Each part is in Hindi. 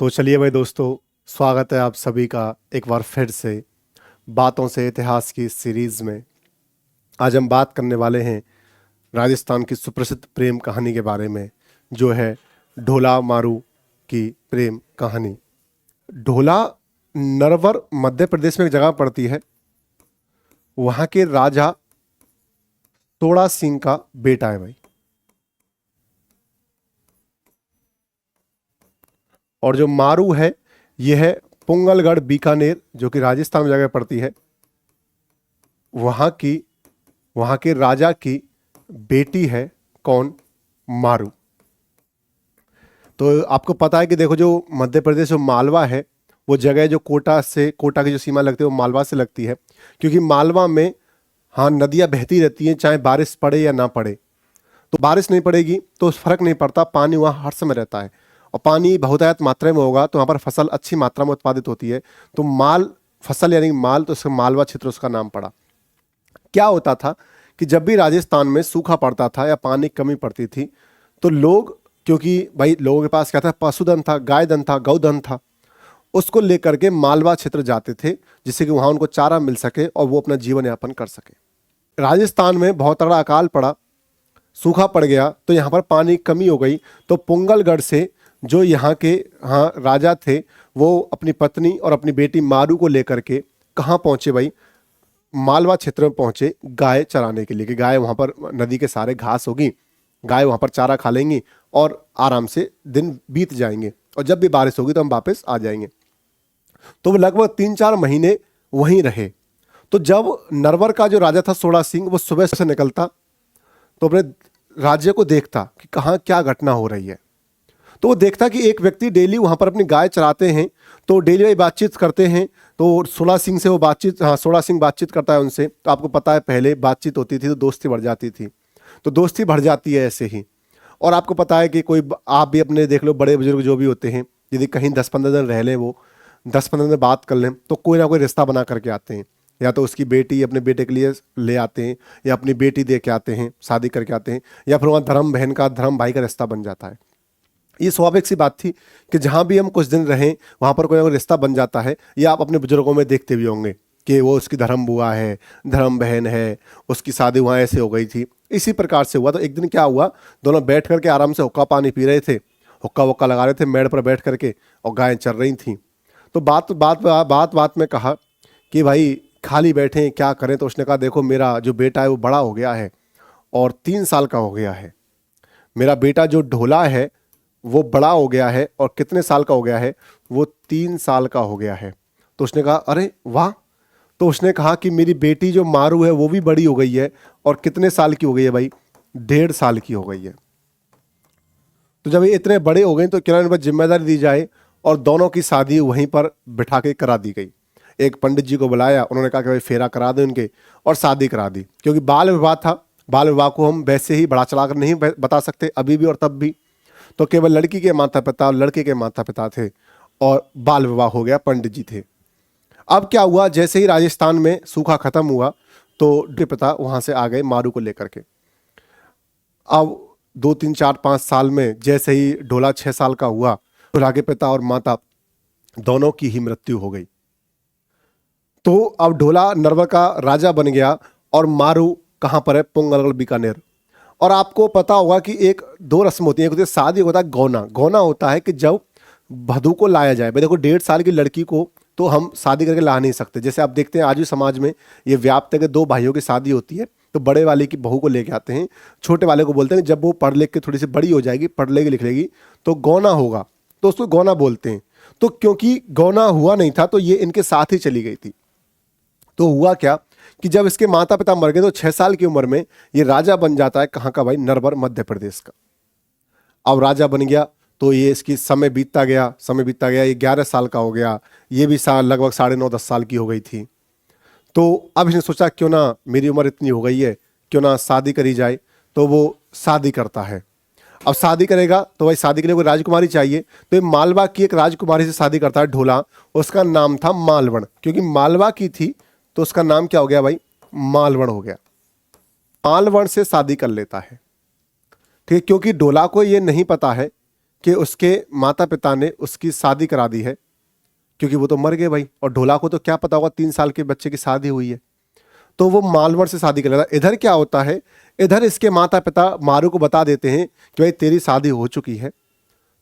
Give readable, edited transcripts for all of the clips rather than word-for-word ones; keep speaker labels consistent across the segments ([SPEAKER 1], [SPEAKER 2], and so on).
[SPEAKER 1] तो चलिए भाई दोस्तों, स्वागत है आप सभी का एक बार फिर से बातों से इतिहास की सीरीज में। आज हम बात करने वाले हैं राजस्थान की सुप्रसिद्ध प्रेम कहानी के बारे में, जो है ढोला मारू की प्रेम कहानी। ढोला नरवर मध्य प्रदेश में एक जगह पड़ती है। वहाँ के राजा तोड़ा सिंह का बेटा है भाई। और जो मारू है यह है पुंगलगढ़ बीकानेर, जो कि राजस्थान में जगह पड़ती है। वहाँ के राजा की बेटी है कौन? मारू। तो आपको पता है कि देखो, जो मध्य प्रदेश जो मालवा है, वो जगह जो कोटा की जो सीमा लगती है वो मालवा से लगती है। क्योंकि मालवा में हाँ नदियाँ बहती रहती हैं, चाहे बारिश पड़े या ना पड़े। तो बारिश नहीं पड़ेगी तो फर्क नहीं पड़ता, पानी वहाँ हर समय रहता है। और पानी बहुतायत मात्रा में होगा तो वहाँ पर फसल अच्छी मात्रा में उत्पादित होती है। तो माल फसल यानी माल, तो उसका मालवा क्षेत्र उसका नाम पड़ा। क्या होता था कि जब भी राजस्थान में सूखा पड़ता था या पानी की कमी पड़ती थी, तो लोग, क्योंकि भाई लोगों के पास क्या था, पशुधन था, गाय धन था, गौधन था, उसको लेकर के मालवा क्षेत्र जाते थे, जिससे कि वहाँ उनको चारा मिल सके और वो अपना जीवन यापन कर सके। राजस्थान में बहुत तगड़ा अकाल पड़ा, सूखा पड़ गया, तो यहाँ पर पानी की कमी हो गई। तो पुंगलगढ़ से जो यहाँ के राजा थे, वो अपनी पत्नी और अपनी बेटी मारू को लेकर के कहाँ पहुँचे भाई? मालवा क्षेत्र में पहुँचे गाय चराने के लिए, कि गाय वहाँ पर नदी के सारे घास होगी, गाय वहाँ पर चारा खा लेंगी और आराम से दिन बीत जाएंगे, और जब भी बारिश होगी तो हम वापस आ जाएंगे। तो वो लगभग 3-4 महीने वहीं रहे। तो जब नरवर का जो राजा था सोड़ा सिंह, वो सुबह से निकलता तो अपने राज्य को देखता कि कहाँ क्या घटना हो रही है। तो वो देखता कि एक व्यक्ति डेली वहाँ पर अपनी गाय चराते हैं, तो डेली बातचीत करते हैं। तो सोड़ा सिंह से वो सोड़ा सिंह बातचीत करता है उनसे। तो आपको पता है पहले बातचीत होती थी तो दोस्ती बढ़ जाती थी, तो दोस्ती बढ़ जाती है ऐसे ही। और आपको पता है कि आप भी अपने देख लो, बड़े बुजुर्ग जो भी होते हैं, यदि कहीं 10-15 दिन रह लें, वो 10-15 दिन बात कर लें, तो कोई ना कोई रिश्ता बना करके आते हैं। या तो उसकी बेटी अपने बेटे के लिए ले आते हैं, या अपनी बेटी दे के आते हैं, शादी करके आते हैं, या फिर वहाँ धर्म भाई का रिश्ता बन जाता है। ये स्वाभाविक सी बात थी कि जहाँ भी हम कुछ दिन रहें वहाँ पर कोई ना कोई रिश्ता बन जाता है। या आप अपने बुजुर्गों में देखते भी होंगे कि वो उसकी धर्म बुआ है, धर्म बहन है, उसकी शादी वहाँ ऐसे हो गई थी। इसी प्रकार से हुआ। तो एक दिन क्या हुआ, दोनों बैठ करके आराम से हुक्का पानी पी रहे थे, हुक्का वक्का लगा रहे थे मेड़ पर बैठ करके, और गायें चर रही थी। तो बात में कहा कि भाई खाली बैठे हैं, क्या करें? तो उसने कहा, देखो मेरा जो बेटा है वो बड़ा हो गया है और 3 साल का हो गया है। मेरा बेटा जो ढोला है वो बड़ा हो गया है, और कितने साल का हो गया है? वो 3 साल का हो गया है। तो उसने कहा, अरे वाह। तो उसने कहा कि मेरी बेटी जो मारू है वो भी बड़ी हो गई है, और कितने साल की हो गई है भाई? 1.5 साल की हो गई है। तो जब ये इतने बड़े हो गए तो क्यों ना जिम्मेदारी दी जाए, और दोनों की शादी वहीं पर बिठा के करा दी गई। एक पंडित जी को बुलाया, उन्होंने कहा कि भाई फेरा करा दो इनके, और शादी करा दी। क्योंकि बाल विवाह था, बाल विवाह को हम वैसे ही बढ़ा चढ़ा कर नहीं बता सकते, अभी भी और तब भी। तो केवल लड़की के माता पिता और लड़के के माता पिता थे, और बाल विवाह हो गया, पंडित जी थे। अब क्या हुआ, जैसे ही राजस्थान में सूखा खत्म हुआ तो पिता वहां से आ गए मारू को लेकर के। अब 2-3-4-5 साल में जैसे ही ढोला 6 साल का हुआ, ढोला के पिता और माता दोनों की ही मृत्यु हो गई। तो अब ढोला नरवर का राजा बन गया, और मारू कहाँ पर है? पुंगलगढ़ बीकानेर। और आपको पता होगा कि 1-2 रस्म होती है। एक होती है शादी, होता है गौना। गौना होता है कि जब वधू को लाया जाए। भाई देखो, 1.5 साल की लड़की को तो हम शादी करके ला नहीं सकते। जैसे आप देखते हैं आज भी समाज में ये व्याप्त है कि 2 भाइयों की शादी होती है तो बड़े वाले की बहू को लेके आते हैं, छोटे वाले को बोलते हैं जब वो पढ़ लिख के थोड़ी सी बड़ी हो जाएगी, पढ़ लेगी लिख लेगी, तो गौना होगा, तो उसको गौना बोलते हैं। तो क्योंकि गौना हुआ नहीं था तो ये इनके साथ ही चली गई थी। तो हुआ क्या कि जब इसके माता पिता मर गए तो 6 साल की उम्र में ये राजा बन जाता है। कहाँ का भाई? नरवर मध्य प्रदेश का। अब राजा बन गया तो ये इसकी समय बीतता गया, ये 11 साल का हो गया, ये भी साल लगभग 9.5-10 साल की हो गई थी। तो अब इसने सोचा क्यों ना, मेरी उम्र इतनी हो गई है, क्यों ना शादी करी जाए। तो वो शादी करता है। अब शादी करेगा तो भाई शादी के लिए कोई राजकुमारी चाहिए, तो ये मालवा की एक राजकुमारी से शादी करता है ढोला। उसका नाम था मालवण, क्योंकि मालवा की थी तो उसका नाम क्या हो गया भाई? मालवण हो गया। मालवण से शादी कर लेता है, ठीक है। क्योंकि ढोला को ये नहीं पता है कि उसके माता पिता ने उसकी शादी करा दी है, क्योंकि वो तो मर गए भाई, और ढोला को तो क्या पता होगा 3 साल के बच्चे की शादी हुई है, तो वो मालवण से शादी कर लेता। इधर क्या होता है, इधर इसके माता पिता मारू को बता देते हैं कि भाई तेरी शादी हो चुकी है,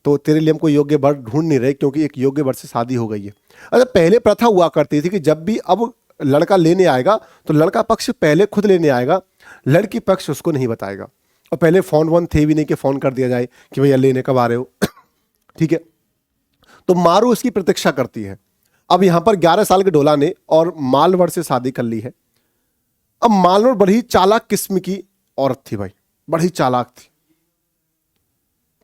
[SPEAKER 1] तो तेरे लिए हम कोई योग्य वर ढूंढ नहीं रहे, क्योंकि एक योग्य वर से शादी हो गई है। अच्छा, पहले प्रथा हुआ करती थी कि जब भी अब लड़का लेने आएगा तो लड़का पक्ष पहले खुद लेने आएगा, लड़की पक्ष उसको नहीं बताएगा। और पहले फ़ोन वोन थे भी नहीं कि फ़ोन कर दिया जाए कि भैया लेने कब आ रहे हो। ठीक है, तो मारू उसकी प्रतीक्षा करती है। अब यहां पर 11 साल के ढोला ने और मालवड़ से शादी कर ली है। अब मालवड़ बड़ी चालाक किस्म की औरत थी भाई, बड़ी चालाक थी।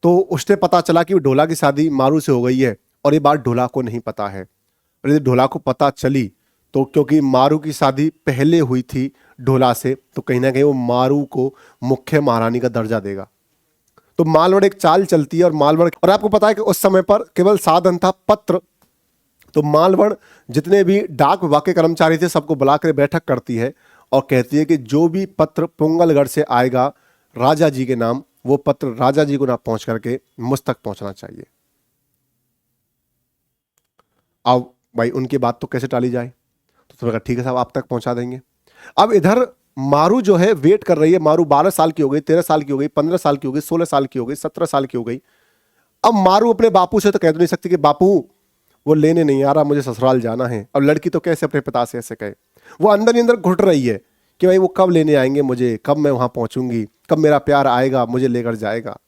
[SPEAKER 1] तो उसने पता चला कि ढोला की शादी मारू से हो गई है, और ये बात ढोला को नहीं पता है। और यदि ढोला को पता चली तो क्योंकि मारू की शादी पहले हुई थी ढोला से, तो कहीं ना कहीं वो मारू को मुख्य महारानी का दर्जा देगा। तो मालवड़ एक चाल चलती है, और मालवड़, और आपको पता है कि उस समय पर केवल साधन था पत्र। तो मालवड़ जितने भी डाक विभाग के कर्मचारी थे सबको बुलाकर बैठक करती है और कहती है कि जो भी पत्र पुंगलगढ़ से आएगा राजा जी के नाम, वो पत्र राजा जी को ना पहुंच करके मुझ तक पहुंचना चाहिए। अब भाई उनकी बात तो कैसे टाली जाए, तो तुमने कहा ठीक है साहब आप तक पहुंचा देंगे। अब इधर मारू जो है वेट कर रही है। मारू 12 साल की हो गई, 13 साल की हो गई, 15 साल की हो गई, 16 साल की हो गई, 17 साल की हो गई। अब मारू अपने बापू से तो कह तो नहीं सकती कि बापू वो लेने नहीं आ रहा, मुझे ससुराल जाना है। अब लड़की तो कैसे अपने पिता से ऐसे कहे, वो अंदर ही अंदर घुट रही है कि भाई वो कब लेने आएंगे मुझे, कब मैं वहां पहुंचूंगी, कब मेरा प्यार आएगा मुझे लेकर जाएगा।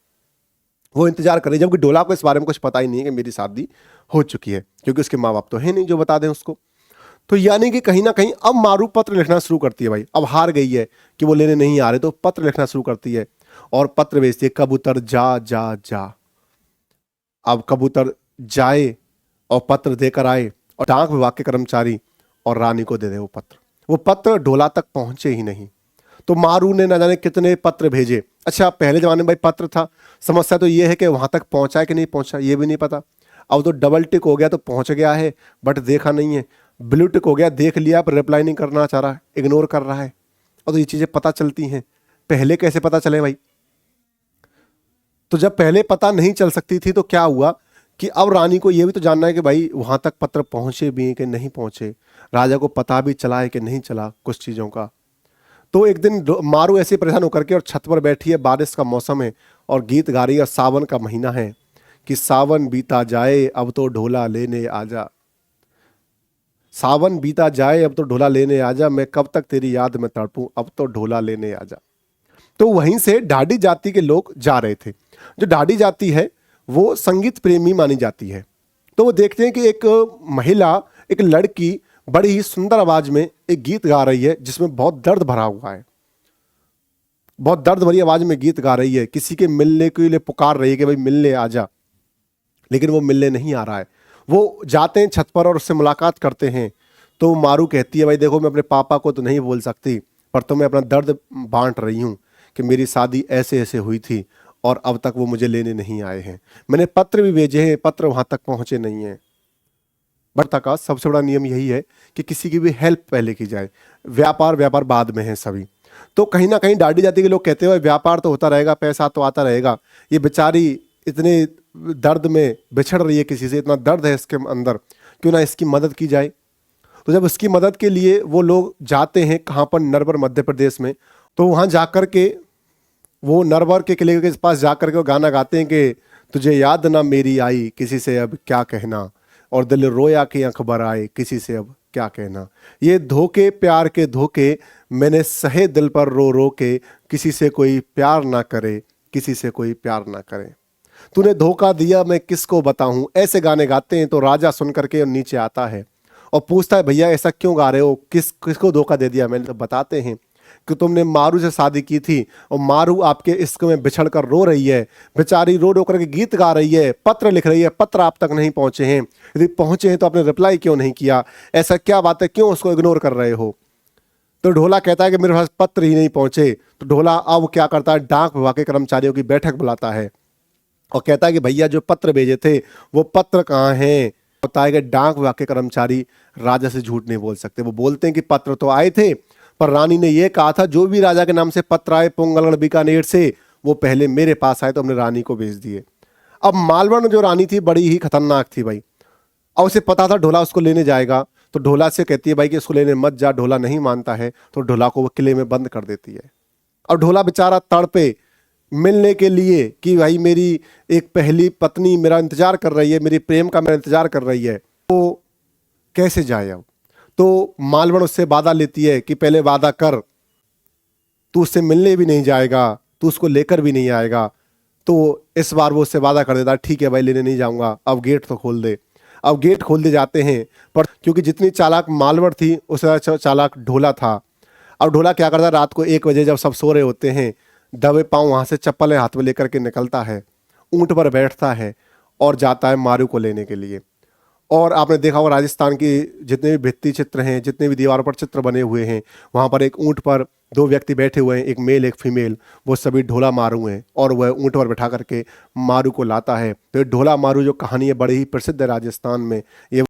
[SPEAKER 1] वो इंतजार कर रही, जबकि डोला को इस बारे में कुछ पता ही नहीं है कि मेरी शादी हो चुकी है, क्योंकि उसके माँ बाप तो है नहीं जो बता दें उसको। तो यानी कि कहीं ना कहीं अब मारू पत्र लिखना शुरू करती है भाई। अब हार गई है कि वो लेने नहीं आ रहे, तो पत्र लिखना शुरू करती है और पत्र भेजती है, कबूतर जा जा जा। अब कबूतर जाए और पत्र देकर आए, और डाक विभाग के कर्मचारी और रानी को दे दे वो पत्र। वो पत्र ढोला तक पहुंचे ही नहीं। तो मारू ने न जाने कितने पत्र भेजे। अच्छा, पहले जमाने में भाई पत्र था, समस्या तो ये है कि वहां तक पहुंचा है कि नहीं पहुंचा ये भी नहीं पता। अब तो डबल टिक हो गया, तो पहुंच गया है बट देखा नहीं है। ब्लू टिक हो गया, देख लिया पर रिप्लाई नहीं करना चाह रहा, इग्नोर कर रहा है। और तो ये चीजें पता चलती हैं, पहले कैसे पता चले भाई। तो जब पहले पता नहीं चल सकती थी तो क्या हुआ कि अब रानी को यह भी तो जानना है कि भाई वहां तक पत्र पहुंचे भी हैं कि नहीं पहुंचे, राजा को पता भी चला है कि नहीं चला कुछ चीजों का। तो एक दिन मारू ऐसे परेशान होकर के और छत पर बैठी है, बारिश का मौसम है और गीत गा रही है, और सावन का महीना है कि सावन बीता जाए अब तो ढोला लेने आजा, सावन बीता जाए अब तो ढोला लेने आजा, मैं कब तक तेरी याद में तड़पूं, अब तो ढोला लेने आजा। तो वहीं से ढाडी जाति के लोग जा रहे थे। जो ढाडी जाति है वो संगीत प्रेमी मानी जाती है। तो वो देखते हैं कि एक महिला, एक लड़की बड़ी ही सुंदर आवाज में एक गीत गा रही है जिसमें बहुत दर्द भरा हुआ है, बहुत दर्द भरी आवाज में गीत गा रही है, किसी के मिलने के लिए पुकार रही है कि भाई मिलने आ जा, लेकिन वो मिलने नहीं आ रहा है। वो जाते हैं छत पर और उससे मुलाकात करते हैं। तो मारू कहती है भाई देखो मैं अपने पापा को तो नहीं बोल सकती, पर तो मैं अपना दर्द बांट रही हूँ कि मेरी शादी ऐसे ऐसे हुई थी और अब तक वो मुझे लेने नहीं आए हैं। मैंने पत्र भी भेजे हैं, पत्र वहां तक पहुंचे नहीं हैं। बढ़ता का सबसे बड़ा नियम यही है कि किसी की भी हेल्प पहले की जाए, व्यापार व्यापार बाद में है सभी। तो कहीं ना कहीं डाडी जाति के लोग कहते हुए व्यापार तो होता रहेगा, पैसा तो आता रहेगा, ये बेचारी इतने दर्द में बिछड़ रही है किसी से, इतना दर्द है इसके अंदर, क्यों ना इसकी मदद की जाए। तो जब इसकी मदद के लिए वो लोग जाते हैं कहाँ पर, नरवर मध्य प्रदेश में। तो वहाँ जाकर के वो नरवर के किले के पास जाकर के वो गाना गाते हैं कि तुझे याद ना मेरी आई किसी से अब क्या कहना, और दिल रोया कि अखबर आए किसी से अब क्या कहना। ये धोखे प्यार के धोखे मैंने सहे दिल पर रो रो के, किसी से कोई प्यार ना करे, किसी से कोई प्यार ना करे, तूने धोखा दिया मैं किसको बताऊं। ऐसे गाने गाते हैं। तो राजा सुन करके नीचे आता है और पूछता है भैया ऐसा क्यों गा रहे हो, किसको धोखा दे दिया मैंने। तो बताते हैं कि तुमने मारू से शादी की थी और मारू आपके इश्क में बिछड़ कर रो रही है, बेचारी रो रो करके गीत गा रही है, पत्र लिख रही है, पत्र आप तक नहीं पहुंचे हैं, यदि पहुंचे हैं तो आपने रिप्लाई क्यों नहीं किया, ऐसा क्या बात है, क्यों उसको इग्नोर कर रहे हो। तो ढोला कहता है कि मेरे पास पत्र ही नहीं पहुंचे। तो ढोला अब क्या करता है, डाक विभाग के कर्मचारियों की बैठक बुलाता है और कहता है कि भैया जो पत्र भेजे थे वो पत्र कहाँ हैं। होता है कि डाक विभाग के कर्मचारी राजा से झूठ नहीं बोल सकते। वो बोलते हैं कि पत्र तो आए थे, पर रानी ने यह कहा था जो भी राजा के नाम से पत्र आए पुंगलगढ़ बीकानेर से, वो पहले मेरे पास आए तो हमने रानी को भेज दिए। अब मालवण जो रानी थी बड़ी ही खतरनाक थी भाई, और उसे पता था ढोला उसको लेने जाएगा, तो ढोला से कहती है भाई कि इसको लेने मत जा। ढोला नहीं मानता है तो ढोला को वो किले में बंद कर देती है। और ढोला बेचारा तड़पे मिलने के लिए कि भाई मेरी एक पहली पत्नी मेरा इंतजार कर रही है, मेरी प्रेम का मेरा इंतजार कर रही है, तो कैसे जाए अब। तो मालवण उससे वादा लेती है कि पहले वादा कर, तू उससे मिलने भी नहीं जाएगा, तू उसको लेकर भी नहीं आएगा। तो इस बार वो उससे वादा कर देता है, ठीक है भाई लेने नहीं जाऊंगा, अब गेट तो खोल दे। अब गेट खोल दे जाते हैं, पर क्योंकि जितनी चालाक मालवण थी उससे ज़्यादा चालाक ढोला था। अब ढोला क्या करता है, रात को 1 बजे जब सब सो रहे होते हैं, दबे पाँव वहाँ से चप्पल हाथ में लेकर के निकलता है, ऊंट पर बैठता है और जाता है मारू को लेने के लिए। और आपने देखा होगा राजस्थान की जितने भी भित्ति चित्र हैं, जितने भी दीवारों पर चित्र बने हुए हैं, वहाँ पर एक ऊंट पर 2 व्यक्ति बैठे हुए हैं, एक मेल एक फीमेल, वो सभी ढोला मारू हैं और वह ऊंट पर बैठा करके मारू को लाता है। तो ये ढोला मारू जो कहानी है बड़ी ही प्रसिद्ध है राजस्थान में। ये